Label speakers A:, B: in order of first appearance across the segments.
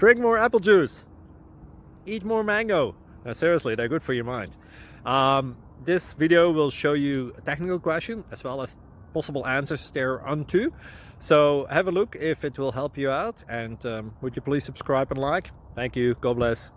A: Drink more apple juice. Eat more mango. Seriously, they're good for your mind. This video will show you a technical question as well as possible answers thereunto. So have a look if it will help you out, and would you please subscribe and like? Thank you. God bless.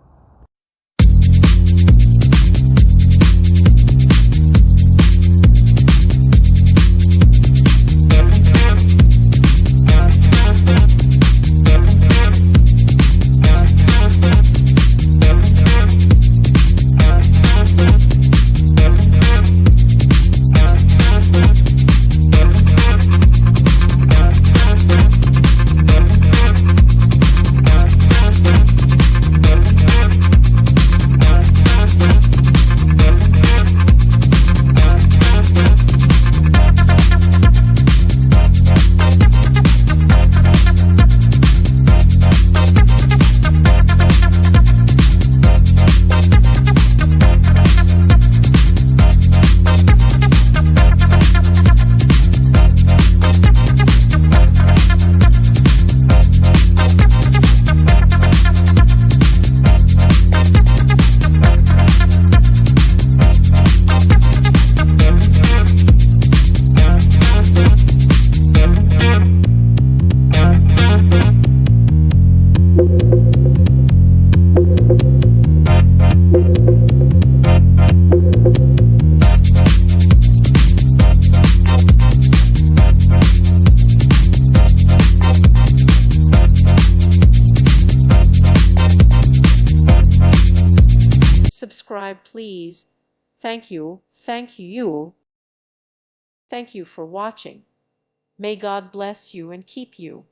B: Subscribe, please. Thank you. Thank you. Thank you for watching. May God bless you and keep you.